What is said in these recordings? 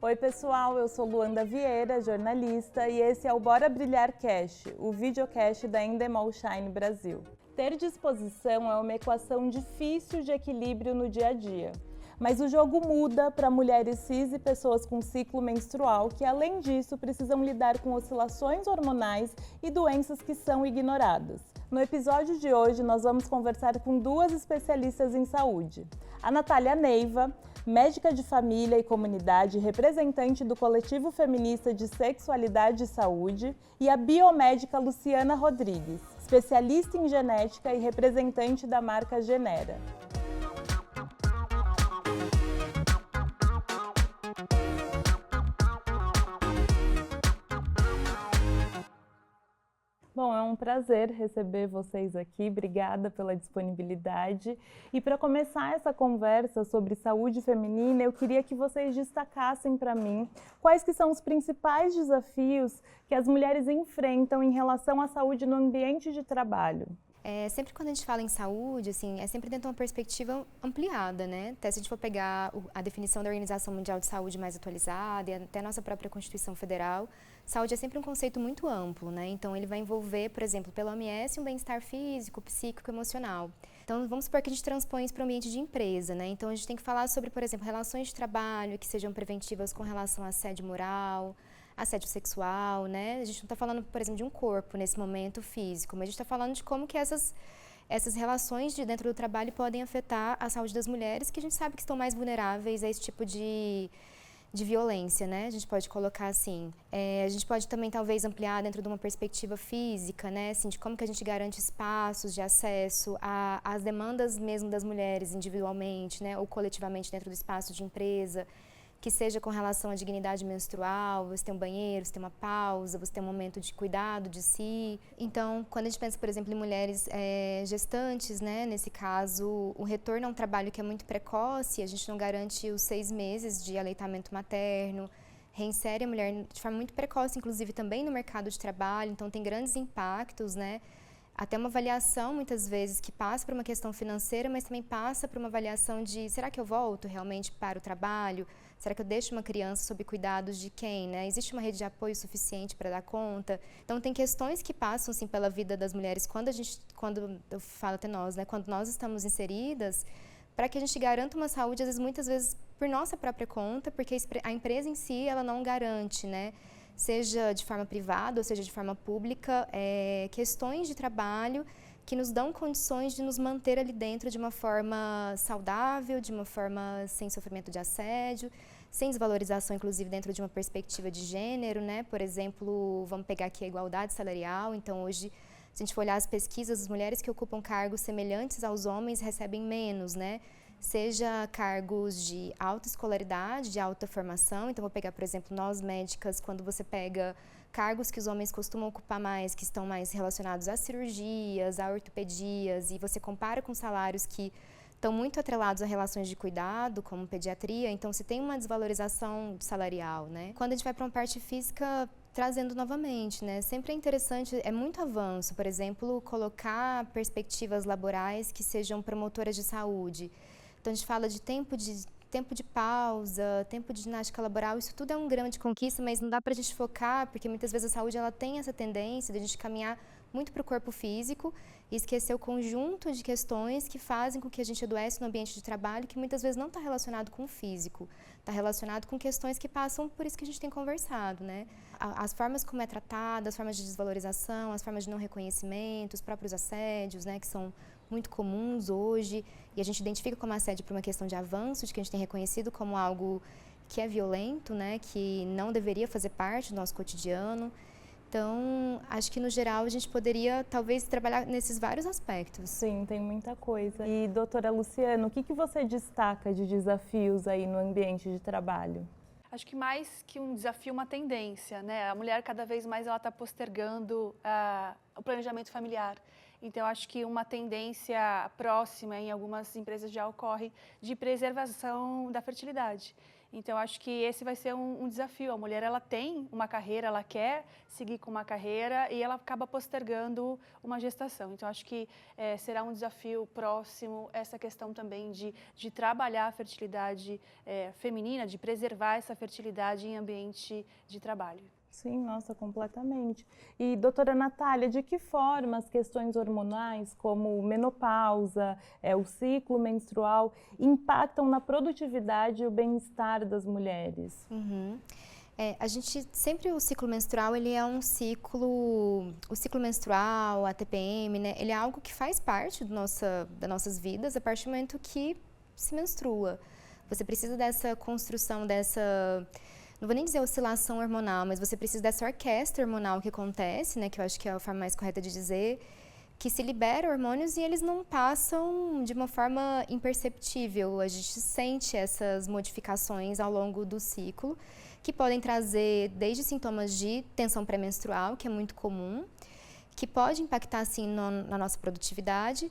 Oi pessoal, eu sou Luanda Vieira, jornalista, e esse é o Bora Brilhar Cast, o videocast da Endemol Shine Brasil. Ter disposição é uma equação difícil de equilíbrio no dia a dia. Mas o jogo muda para mulheres cis e pessoas com ciclo menstrual que, além disso, precisam lidar com oscilações hormonais e doenças que são ignoradas. No episódio de hoje, nós vamos conversar com duas especialistas em saúde. A Natália Neiva, médica de família e comunidade, representante do coletivo feminista de sexualidade e saúde, e a biomédica Luciana Rodrigues, especialista em genética e representante da marca Genera. Bom, é um prazer receber vocês aqui, obrigada pela disponibilidade. E para começar essa conversa sobre saúde feminina, eu queria que vocês destacassem para mim quais que são os principais desafios que as mulheres enfrentam em relação à saúde no ambiente de trabalho. Sempre quando a gente fala em saúde, assim, é sempre dentro de uma perspectiva ampliada, né? Até se a gente for pegar a definição da Organização Mundial de Saúde mais atualizada e até a nossa própria Constituição Federal, saúde é sempre um conceito muito amplo, né? Então ele vai envolver, por exemplo, pela OMS, um bem-estar físico, psíquico, emocional. Então vamos supor que a gente transpõe isso para o ambiente de empresa, né? Então a gente tem que falar sobre, por exemplo, relações de trabalho que sejam preventivas com relação a assédio moral, assédio sexual, né? A gente não está falando, por exemplo, de um corpo nesse momento físico, mas a gente está falando de como que essas relações de dentro do trabalho podem afetar a saúde das mulheres, que a gente sabe que estão mais vulneráveis a esse tipo de violência, né? A gente pode colocar assim. A gente pode também talvez ampliar dentro de uma perspectiva física, né? Assim, de como que a gente garante espaços de acesso às demandas mesmo das mulheres individualmente, né? Ou coletivamente dentro do espaço de empresa, que seja com relação à dignidade menstrual, você tem um banheiro, você tem uma pausa, você tem um momento de cuidado de si. Então, quando a gente pensa, por exemplo, em mulheres gestantes, né, nesse caso, o retorno a um trabalho que é muito precoce, a gente não garante os 6 meses de aleitamento materno, reinsere a mulher de forma muito precoce, inclusive também no mercado de trabalho, então tem grandes impactos, né? Até uma avaliação, muitas vezes, que passa por uma questão financeira, mas também passa por uma avaliação de será que eu volto realmente para o trabalho? Será que eu deixo uma criança sob cuidados de quem, né? Existe uma rede de apoio suficiente para dar conta? Então, tem questões que passam, assim, pela vida das mulheres quando eu falo até nós, né? Quando nós estamos inseridas, para que a gente garanta uma saúde, às vezes, muitas vezes, por nossa própria conta, porque a empresa em si, ela não garante, né? Seja de forma privada ou seja de forma pública, questões de trabalho que nos dão condições de nos manter ali dentro de uma forma saudável, de uma forma sem sofrimento de assédio, sem desvalorização, inclusive, dentro de uma perspectiva de gênero, né? Por exemplo, vamos pegar aqui a igualdade salarial. Então, hoje, se a gente for olhar as pesquisas, as mulheres que ocupam cargos semelhantes aos homens recebem menos, né? Seja cargos de alta escolaridade, de alta formação. Então, vou pegar, por exemplo, nós médicas, quando você pega cargos que os homens costumam ocupar mais, que estão mais relacionados a cirurgias, a ortopedias, e você compara com salários que estão muito atrelados a relações de cuidado, como pediatria, então você tem uma desvalorização salarial, né? Quando a gente vai para uma parte física, trazendo novamente, né? Sempre é interessante, é muito avanço, por exemplo, colocar perspectivas laborais que sejam promotoras de saúde. Então, a gente fala de tempo de pausa, tempo de ginástica laboral, isso tudo é um grande conquista, mas não dá para a gente focar, porque muitas vezes a saúde ela tem essa tendência de a gente caminhar muito para o corpo físico e esquecer o conjunto de questões que fazem com que a gente adoece no ambiente de trabalho, que muitas vezes não está relacionado com o físico, está relacionado com questões que passam por isso que a gente tem conversado, né? As formas como é tratada, as formas de desvalorização, as formas de não reconhecimento, os próprios assédios, né, que são muito comuns hoje, e a gente identifica como assédio por uma questão de avanço, de que a gente tem reconhecido como algo que é violento, né, que não deveria fazer parte do nosso cotidiano. Então, acho que no geral a gente poderia talvez trabalhar nesses vários aspectos. Sim, tem muita coisa. E doutora Luciana, o que você destaca de desafios aí no ambiente de trabalho? Acho que mais que um desafio, uma tendência, né? A mulher cada vez mais ela está postergando o planejamento familiar. Então, acho que uma tendência próxima em algumas empresas já ocorre de preservação da fertilidade. Então, acho que esse vai ser um desafio. A mulher, ela tem uma carreira, ela quer seguir com uma carreira e ela acaba postergando uma gestação. Então, acho que será um desafio próximo essa questão também de trabalhar a fertilidade feminina, de preservar essa fertilidade em ambiente de trabalho. Sim, nossa, completamente. E, doutora Natália, de que forma as questões hormonais, como menopausa, o ciclo menstrual, impactam na produtividade e o bem-estar das mulheres? A gente sempre, o ciclo menstrual, ele é um ciclo, o ciclo menstrual, a TPM, né, ele é algo que faz parte das nossas vidas a partir do momento que se menstrua. Você precisa dessa construção, não vou nem dizer oscilação hormonal, mas você precisa dessa orquestra hormonal que acontece, né, que eu acho que é a forma mais correta de dizer, que se libera hormônios e eles não passam de uma forma imperceptível. A gente sente essas modificações ao longo do ciclo, que podem trazer desde sintomas de tensão pré-menstrual, que é muito comum, que pode impactar, sim, na nossa produtividade,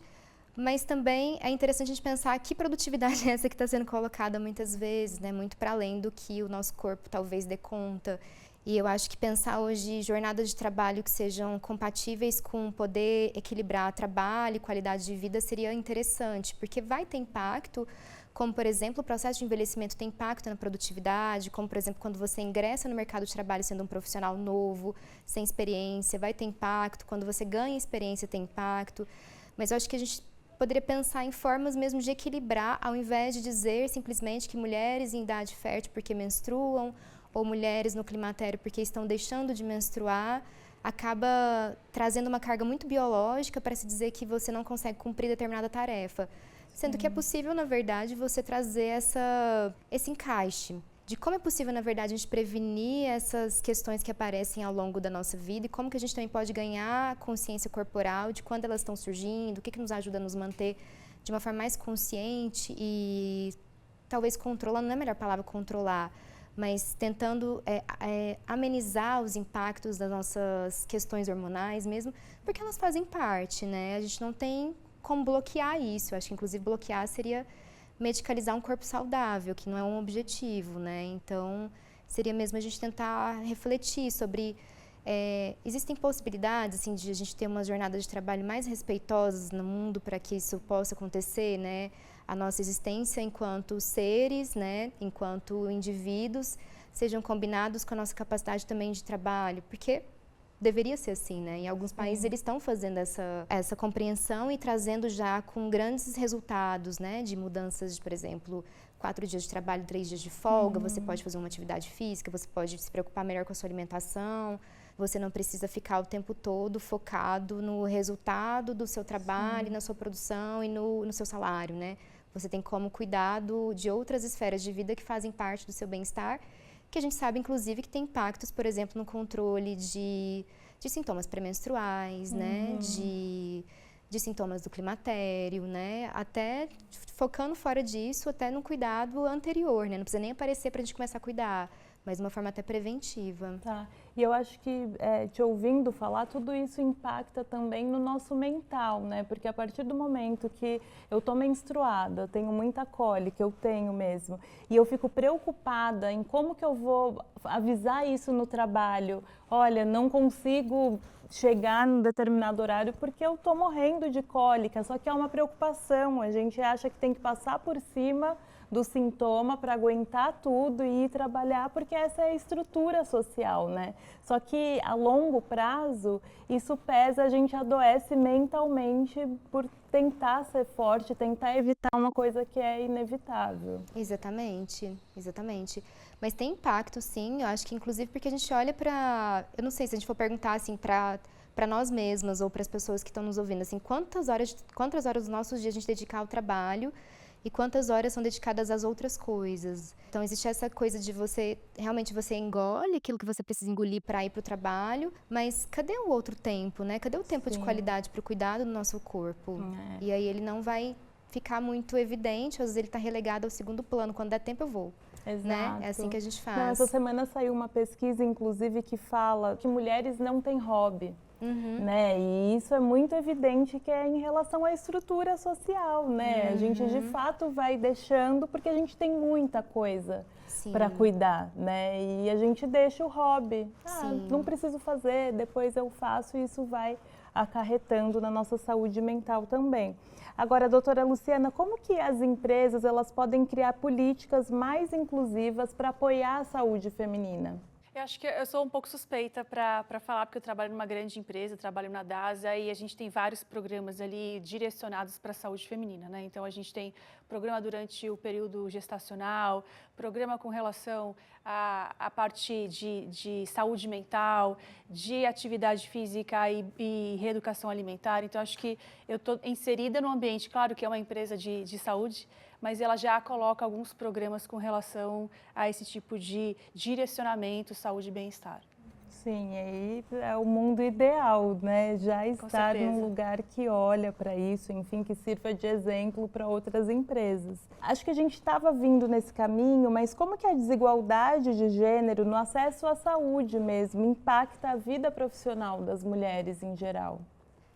mas também é interessante a gente pensar que produtividade é essa que está sendo colocada muitas vezes, né? Muito para além do que o nosso corpo talvez dê conta. E eu acho que pensar hoje jornadas de trabalho que sejam compatíveis com poder equilibrar trabalho e qualidade de vida seria interessante, porque vai ter impacto, como, por exemplo, o processo de envelhecimento tem impacto na produtividade, como, por exemplo, quando você ingressa no mercado de trabalho sendo um profissional novo, sem experiência, vai ter impacto, quando você ganha experiência tem impacto, mas eu acho que a gente poderia pensar em formas mesmo de equilibrar, ao invés de dizer simplesmente que mulheres em idade fértil porque menstruam, ou mulheres no climatério porque estão deixando de menstruar, acaba trazendo uma carga muito biológica para se dizer que você não consegue cumprir determinada tarefa. Sendo que é possível, na verdade, você trazer esse encaixe de como é possível, na verdade, a gente prevenir essas questões que aparecem ao longo da nossa vida e como que a gente também pode ganhar consciência corporal de quando elas estão surgindo, o que nos ajuda a nos manter de uma forma mais consciente e talvez controlando, não é a melhor palavra controlar, mas tentando amenizar os impactos das nossas questões hormonais mesmo, porque elas fazem parte, né? A gente não tem como bloquear isso. Eu acho que, inclusive, bloquear seria medicalizar um corpo saudável, que não é um objetivo, né? Então, seria mesmo a gente tentar refletir sobre... existem possibilidades, assim, de a gente ter uma jornada de trabalho mais respeitosas no mundo para que isso possa acontecer, né? A nossa existência enquanto seres, né? Enquanto indivíduos, sejam combinados com a nossa capacidade também de trabalho, porque deveria ser assim, né? Em alguns países eles estão fazendo essa compreensão e trazendo já com grandes resultados, né? De mudanças de, por exemplo, 4 dias de trabalho, 3 dias de folga, você pode fazer uma atividade física, você pode se preocupar melhor com a sua alimentação, você não precisa ficar o tempo todo focado no resultado do seu trabalho, na sua produção e no seu salário, né? Você tem como cuidar de outras esferas de vida que fazem parte do seu bem-estar, que a gente sabe, inclusive, que tem impactos, por exemplo, no controle de sintomas pré-menstruais, né? De sintomas do climatério, né? Até focando fora disso, até no cuidado anterior, né? Não precisa nem aparecer para a gente começar a cuidar, mas de uma forma até preventiva. Tá. E eu acho que, te ouvindo falar, tudo isso impacta também no nosso mental, né? Porque a partir do momento que eu tô menstruada, eu tenho muita cólica, eu tenho mesmo, e eu fico preocupada em como que eu vou avisar isso no trabalho. Olha, não consigo chegar num determinado horário porque eu tô morrendo de cólica, só que é uma preocupação, a gente acha que tem que passar por cima do sintoma para aguentar tudo e ir trabalhar, porque essa é a estrutura social, né? Só que a longo prazo, isso pesa, a gente adoece mentalmente por tentar ser forte, tentar evitar uma coisa que é inevitável. Exatamente, exatamente. Mas tem impacto, sim, eu acho que inclusive porque a gente olha para, eu não sei se a gente for perguntar assim para nós mesmas ou para as pessoas que estão nos ouvindo, assim, quantas horas dos nossos dias a gente dedicar ao trabalho e quantas horas são dedicadas às outras coisas. Então, existe essa coisa de realmente você engole aquilo que você precisa engolir para ir para o trabalho, mas cadê o outro tempo, né? Cadê o tempo de qualidade para o cuidado do nosso corpo? E aí ele não vai ficar muito evidente, às vezes ele está relegado ao segundo plano, quando der tempo eu vou. Exato. Né? É assim que a gente faz. Não, essa semana saiu uma pesquisa, inclusive, que fala que mulheres não têm hobby. né? E isso é muito evidente que é em relação à estrutura social, né? A gente de fato vai deixando porque a gente tem muita coisa para cuidar, né? E a gente deixa o hobby. Não preciso fazer, depois eu faço e isso vai acarretando na nossa saúde mental também. Agora, doutora Luciana, como que as empresas elas podem criar políticas mais inclusivas para apoiar a saúde feminina? Eu acho que eu sou um pouco suspeita para falar, porque eu trabalho numa grande empresa, trabalho na DASA e a gente tem vários programas ali direcionados para a saúde feminina, né? Então, a gente tem programa durante o período gestacional, programa com relação à parte de saúde mental, de atividade física e reeducação alimentar. Então, acho que eu estou inserida no ambiente, claro que é uma empresa de saúde, mas ela já coloca alguns programas com relação a esse tipo de direcionamento, saúde e bem-estar. Sim, aí é o mundo ideal, né? Já estar num lugar que olha para isso, enfim, que sirva de exemplo para outras empresas. Acho que a gente estava vindo nesse caminho, mas como que a desigualdade de gênero no acesso à saúde mesmo impacta a vida profissional das mulheres em geral?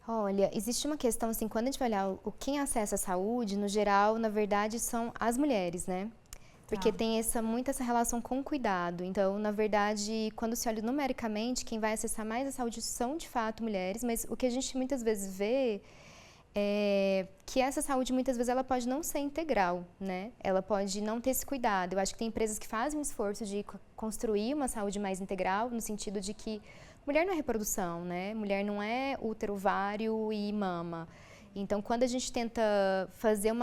Olha, existe uma questão, assim, quando a gente vai olhar quem acessa a saúde, no geral, na verdade, são as mulheres, né? Porque tem muito essa relação com o cuidado. Então, na verdade, quando se olha numericamente, quem vai acessar mais a saúde são, de fato, mulheres, mas o que a gente muitas vezes vê é que essa saúde, muitas vezes, ela pode não ser integral, né? Ela pode não ter esse cuidado. Eu acho que tem empresas que fazem um esforço de construir uma saúde mais integral, no sentido de que mulher não é reprodução, né? Mulher não é útero, ovário e mama. Então, quando a gente tenta fazer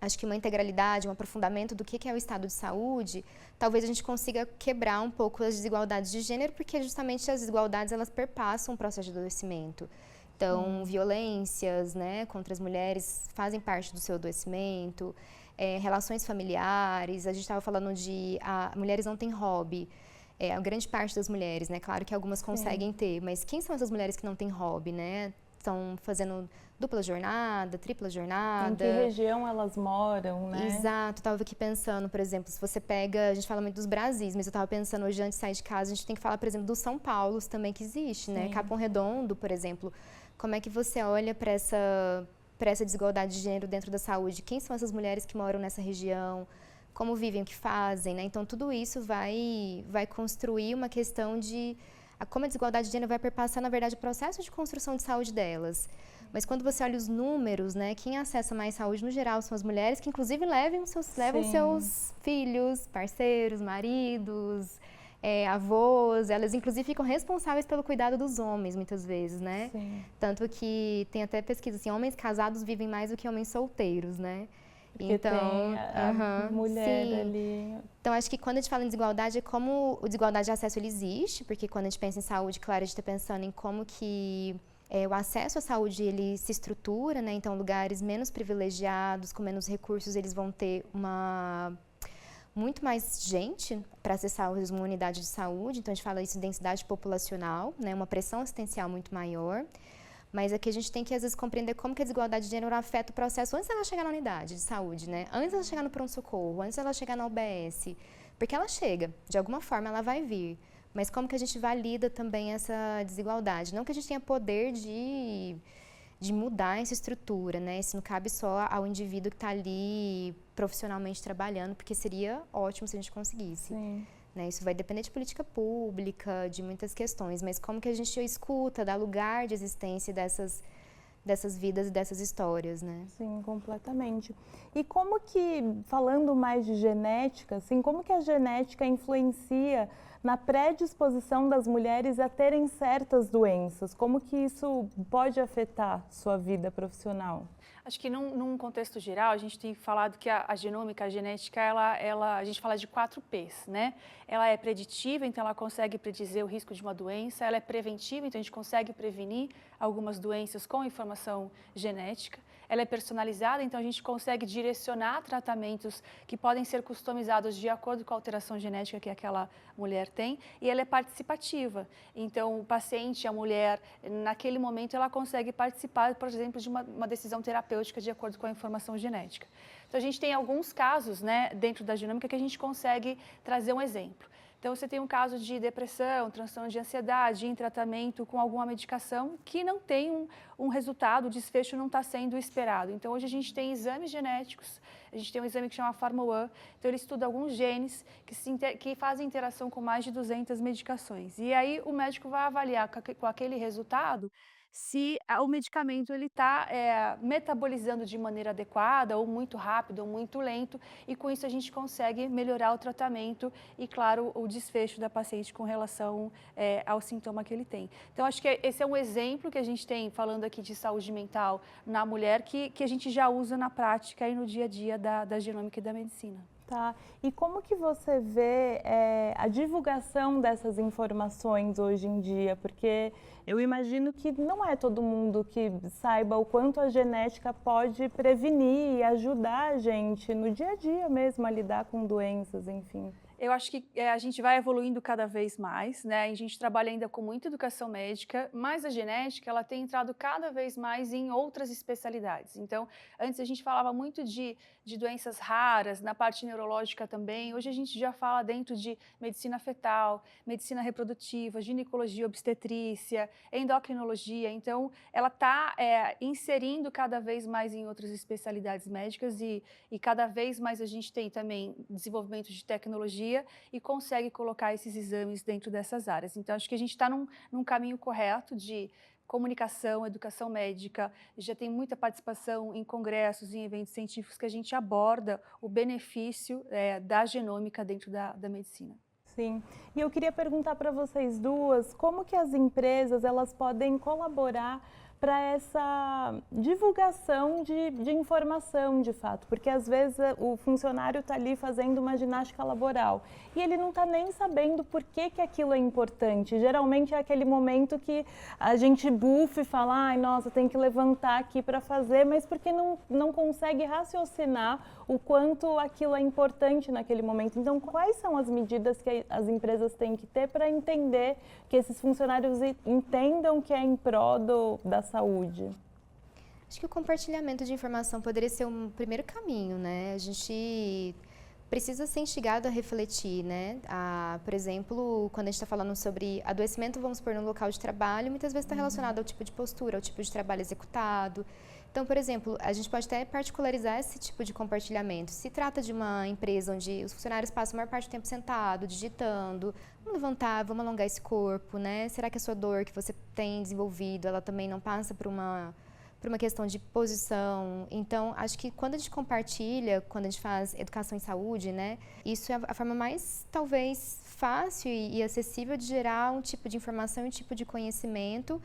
acho que uma integralidade, um aprofundamento do que é o estado de saúde, talvez a gente consiga quebrar um pouco as desigualdades de gênero, porque justamente as desigualdades, elas perpassam o processo de adoecimento. Então, violências, né, contra as mulheres fazem parte do seu adoecimento, relações familiares, a gente estava falando mulheres não têm hobby. A grande parte das mulheres, né? Claro que algumas conseguem ter, mas quem são essas mulheres que não têm hobby, né? Estão fazendo dupla jornada, tripla jornada. Em que região elas moram, né? Exato, estava aqui pensando, por exemplo, se você pega, a gente fala muito dos Brasis, mas eu estava pensando hoje antes de sair de casa, a gente tem que falar, por exemplo, do São Paulo também que existe, né? Capão Redondo, por exemplo. Como é que você olha para essa desigualdade de gênero dentro da saúde? Quem são essas mulheres que moram nessa região? Como vivem, o que fazem, né? Então, tudo isso vai construir uma questão de como a desigualdade de gênero vai perpassar, na verdade, o processo de construção de saúde delas. Mas quando você olha os números, né, quem acessa mais saúde, no geral, são as mulheres que, inclusive, levam seus filhos, parceiros, maridos, avós. Elas, inclusive, ficam responsáveis pelo cuidado dos homens, muitas vezes, né? Sim. Tanto que tem até pesquisa, assim, homens casados vivem mais do que homens solteiros, né? Porque então, tem a mulher ali. Então, acho que quando a gente fala em desigualdade, é como o desigualdade de acesso ele existe, porque quando a gente pensa em saúde, claro, a gente está pensando em como que o acesso à saúde ele se estrutura, né? Então, lugares menos privilegiados, com menos recursos, eles vão ter muito mais gente para acessar uma unidade de saúde. Então, a gente fala isso de densidade populacional, né? Uma pressão assistencial muito maior. Mas aqui a gente tem que, às vezes, compreender como que a desigualdade de gênero afeta o processo antes dela chegar na unidade de saúde, né? Antes dela chegar no pronto-socorro, antes dela chegar na UBS. Porque ela chega, de alguma forma ela vai vir. Mas como que a gente valida também essa desigualdade? Não que a gente tenha poder de mudar essa estrutura, né? Isso não cabe só ao indivíduo que está ali profissionalmente trabalhando, porque seria ótimo se a gente conseguisse. Sim. Isso vai depender de política pública, de muitas questões, mas como que a gente escuta, dá lugar de existência dessas vidas e dessas histórias, né? Sim, completamente. E como que, falando mais de genética, assim, como que a genética influencia na predisposição das mulheres a terem certas doenças? Como que isso pode afetar sua vida profissional? Acho que num contexto geral, a gente tem falado que a genômica, a genética, a gente fala de 4 P's, né? Ela é preditiva, então ela consegue predizer o risco de uma doença. Ela é preventiva, então a gente consegue prevenir algumas doenças com informação genética. Ela é personalizada, então a gente consegue direcionar tratamentos que podem ser customizados de acordo com a alteração genética que aquela mulher tem. E ela é participativa, então o paciente, a mulher, naquele momento ela consegue participar, por exemplo, de uma decisão terapêutica de acordo com a informação genética. Então a gente tem alguns casos, né, dentro da genômica que a gente consegue trazer um exemplo. Então, você tem um caso de depressão, transtorno de ansiedade, em tratamento com alguma medicação que não tem um resultado, o desfecho não está sendo esperado. Então, hoje a gente tem exames genéticos, a gente tem um exame que chama PharmaOne, então ele estuda alguns genes que fazem interação com mais de 200 medicações. E aí o médico vai avaliar com aquele resultado se o medicamento ele está metabolizando de maneira adequada, ou muito rápido, ou muito lento, e com isso a gente consegue melhorar o tratamento e, claro, o desfecho da paciente com relação ao sintoma que ele tem. Então, acho que esse é um exemplo que a gente tem, falando aqui de saúde mental na mulher, que a gente já usa na prática e no dia a dia da genômica e da medicina. Tá. E como que você vê a divulgação dessas informações hoje em dia? Porque eu imagino que não é todo mundo que saiba o quanto a genética pode prevenir e ajudar a gente no dia a dia mesmo a lidar com doenças, enfim. Eu acho que a gente vai evoluindo cada vez mais, né? A gente trabalha ainda com muita educação médica, mas a genética ela tem entrado cada vez mais em outras especialidades. Então, antes a gente falava muito de doenças raras, na parte neurológica também. Hoje a gente já fala dentro de medicina fetal, medicina reprodutiva, ginecologia, obstetrícia, endocrinologia. Então, ela está inserindo cada vez mais em outras especialidades médicas e cada vez mais a gente tem também desenvolvimento de tecnologia e consegue colocar esses exames dentro dessas áreas. Então, acho que a gente está num caminho correto de comunicação, educação médica, já tem muita participação em congressos, em eventos científicos que a gente aborda o benefício da genômica dentro da medicina. Sim, e eu queria perguntar para vocês duas, como que as empresas elas podem colaborar para essa divulgação de informação, de fato, porque às vezes o funcionário está ali fazendo uma ginástica laboral e ele não está nem sabendo por que aquilo é importante. Geralmente é aquele momento que a gente bufa e fala, ai, nossa, tem que levantar aqui para fazer, mas porque não consegue raciocinar o quanto aquilo é importante naquele momento. Então, quais são as medidas que as empresas têm que ter para entender que esses funcionários entendam que é em prol da saúde? Acho que o compartilhamento de informação poderia ser um primeiro caminho, né? A gente precisa ser instigado a refletir, né? Por exemplo, quando a gente está falando sobre adoecimento, vamos supor, no local de trabalho, muitas vezes está relacionado ao tipo de postura, ao tipo de trabalho executado. Então, por exemplo, a gente pode até particularizar esse tipo de compartilhamento. Se trata de uma empresa onde os funcionários passam a maior parte do tempo sentado, digitando, vamos levantar, vamos alongar esse corpo, né? Será que a sua dor que você tem desenvolvido, ela também não passa por uma questão de posição? Então, acho que quando a gente compartilha, quando a gente faz educação em saúde, né? Isso é a forma mais, talvez, fácil e acessível de gerar um tipo de informação e um tipo de conhecimento.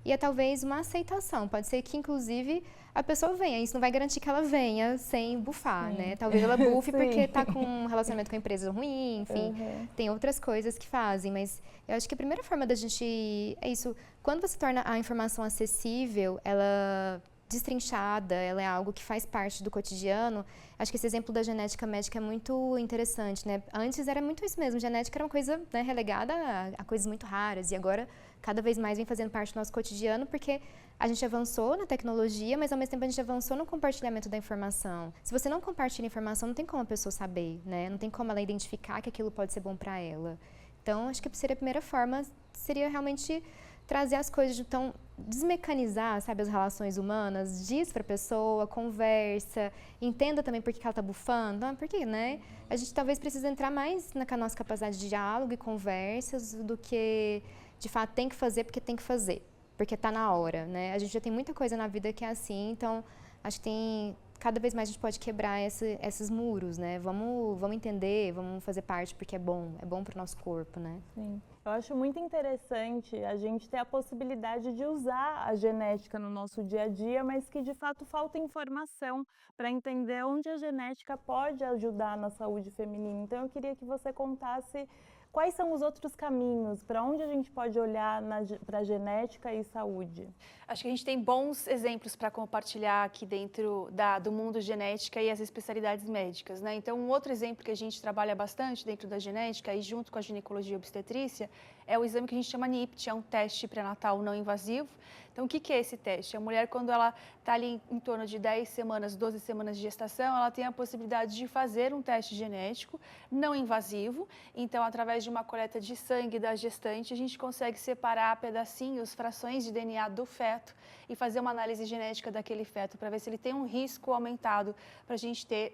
E é talvez uma aceitação. Pode ser que, inclusive, a pessoa venha. Isso não vai garantir que ela venha sem bufar, né? Talvez ela bufe porque está com um relacionamento com a empresa ruim, enfim. Tem outras coisas que fazem. Mas eu acho que a primeira forma da gente... É isso. Quando você torna a informação acessível, ela destrinchada, ela é algo que faz parte do cotidiano. Acho que esse exemplo da genética médica é muito interessante, né? Antes era muito isso mesmo. Genética era uma coisa, né, relegada a coisas muito raras. E agora, cada vez mais vem fazendo parte do nosso cotidiano, porque a gente avançou na tecnologia, mas ao mesmo tempo a gente avançou no compartilhamento da informação. Se você não compartilha informação, não tem como a pessoa saber, né? Não tem como ela identificar que aquilo pode ser bom para ela. Então, acho que seria a primeira forma, seria realmente trazer as coisas, então, desmecanizar, sabe, as relações humanas, diz para a pessoa, conversa, entenda também por que ela está bufando, por quê, né? A gente talvez precise entrar mais na nossa capacidade de diálogo e conversas do que, de fato, tem que fazer porque tem que fazer, porque está na hora, né? A gente já tem muita coisa na vida que é assim, então, acho que cada vez mais a gente pode quebrar esses muros, né? Vamos entender, vamos fazer parte porque é bom para o nosso corpo, né? Sim. Eu acho muito interessante a gente ter a possibilidade de usar a genética no nosso dia a dia, mas que de fato falta informação para entender onde a genética pode ajudar na saúde feminina. Então eu queria que você contasse quais são os outros caminhos, para onde a gente pode olhar para genética e saúde. Acho que a gente tem bons exemplos para compartilhar aqui dentro do mundo genética e as especialidades médicas, né? Então, um outro exemplo que a gente trabalha bastante dentro da genética e junto com a ginecologia e obstetrícia é o exame que a gente chama NIPT, é um teste pré-natal não invasivo. Então, o que é esse teste? A mulher, quando ela está ali em torno de 10 semanas, 12 semanas de gestação, ela tem a possibilidade de fazer um teste genético não invasivo. Então, através através de uma coleta de sangue da gestante, a gente consegue separar pedacinhos, frações de DNA do feto e fazer uma análise genética daquele feto para ver se ele tem um risco aumentado para a gente ter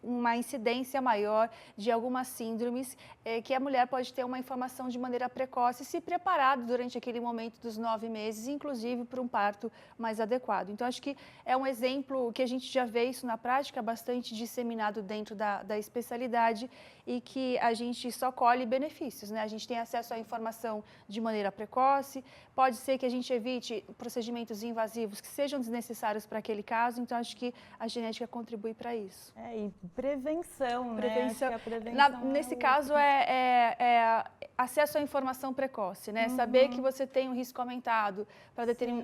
uma incidência maior de algumas síndromes que a mulher pode ter uma informação de maneira precoce e se preparar durante aquele momento dos 9 meses, inclusive para um parto mais adequado. Então, acho que é um exemplo que a gente já vê isso na prática, bastante disseminado dentro da especialidade e que a gente só colhe benefícios, né? A gente tem acesso à informação de maneira precoce, pode ser que a gente evite procedimentos invasivos que sejam desnecessários para aquele caso, então acho que a genética contribui para isso. E prevenção, né? Prevenção. Acho que a prevenção Nesse caso, é acesso à informação precoce, né? Saber que você tem um risco aumentado,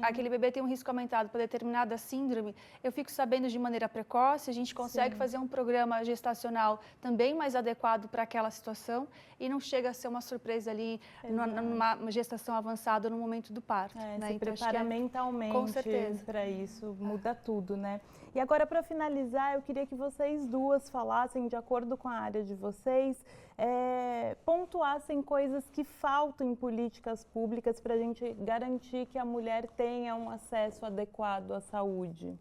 aquele bebê tem um risco aumentado para determinada síndrome, eu fico sabendo de maneira precoce, a gente consegue fazer um programa gestacional também mais adequado para aquela situação e não chega a ser uma surpresa ali numa gestação avançada no momento do parto. Né? Se então, prepara mentalmente para isso, muda tudo, né? E agora, para finalizar, eu queria que vocês duas falassem, de acordo com a área de vocês, pontuassem coisas que faltam em políticas públicas para a gente garantir que a mulher tenha um acesso adequado à saúde.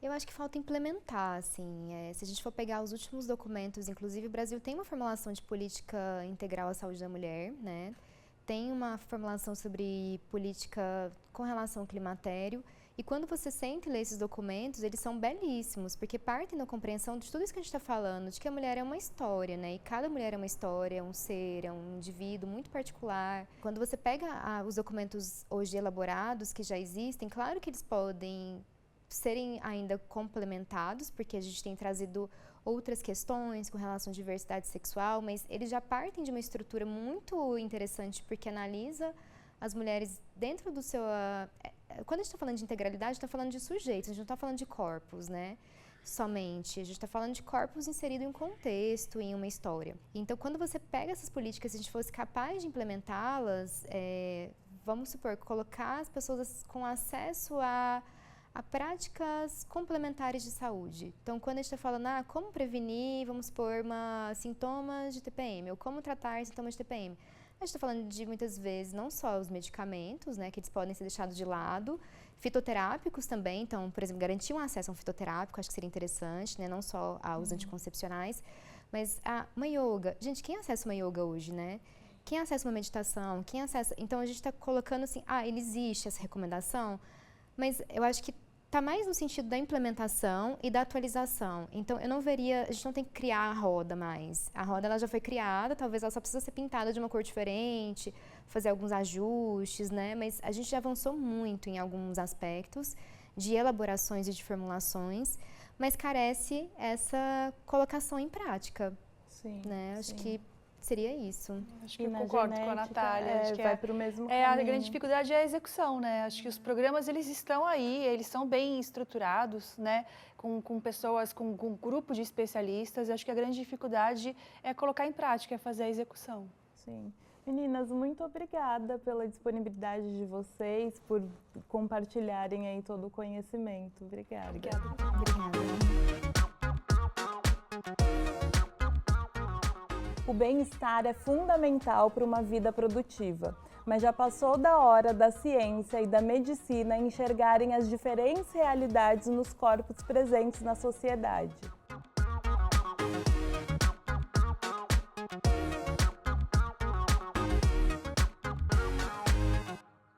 Eu acho que falta implementar, assim, se a gente for pegar os últimos documentos, inclusive o Brasil tem uma formulação de política integral à saúde da mulher, né? Tem uma formulação sobre política com relação ao climatério, e quando você senta e lê esses documentos, eles são belíssimos, porque partem da compreensão de tudo isso que a gente está falando, de que a mulher é uma história, né? E cada mulher é uma história, é um ser, é um indivíduo muito particular. Quando você pega os documentos hoje elaborados, que já existem, claro que eles podem serem ainda complementados, porque a gente tem trazido outras questões com relação à diversidade sexual, mas eles já partem de uma estrutura muito interessante, porque analisa as mulheres dentro do seu... Quando a gente está falando de integralidade, está falando de sujeitos, a gente não está falando de corpos, né? Somente. A gente está falando de corpos inseridos em um contexto, em uma história. Então, quando você pega essas políticas, se a gente fosse capaz de implementá-las, vamos supor, colocar as pessoas com acesso a práticas complementares de saúde. Então, quando a gente está falando, como prevenir, vamos supor, sintomas de TPM, ou como tratar sintomas de TPM, a gente está falando de, muitas vezes, não só os medicamentos, né, que eles podem ser deixados de lado, fitoterápicos também, então, por exemplo, garantir um acesso a um fitoterápico, acho que seria interessante, né, não só aos anticoncepcionais, mas uma yoga. Gente, quem acessa uma yoga hoje, né? Quem acessa uma meditação? Quem acessa... Então, a gente está colocando assim, ele existe essa recomendação, mas eu acho que está mais no sentido da implementação e da atualização. Então, eu não veria, a gente não tem que criar a roda mais. A roda ela já foi criada, talvez ela só precisa ser pintada de uma cor diferente, fazer alguns ajustes, né? Mas a gente já avançou muito em alguns aspectos de elaborações e de formulações, mas carece essa colocação em prática. Sim, né? Acho que seria isso. Acho que eu concordo com a Natália. Acho que vai para o mesmo caminho. A grande dificuldade é a execução, né? Acho que os programas, eles estão aí, eles são bem estruturados, né? Com pessoas, com um grupo de especialistas. Acho que a grande dificuldade é colocar em prática, é fazer a execução. Sim. Meninas, muito obrigada pela disponibilidade de vocês, por compartilharem aí todo o conhecimento. Obrigada. Obrigada. O bem-estar é fundamental para uma vida produtiva, mas já passou da hora da ciência e da medicina enxergarem as diferentes realidades nos corpos presentes na sociedade.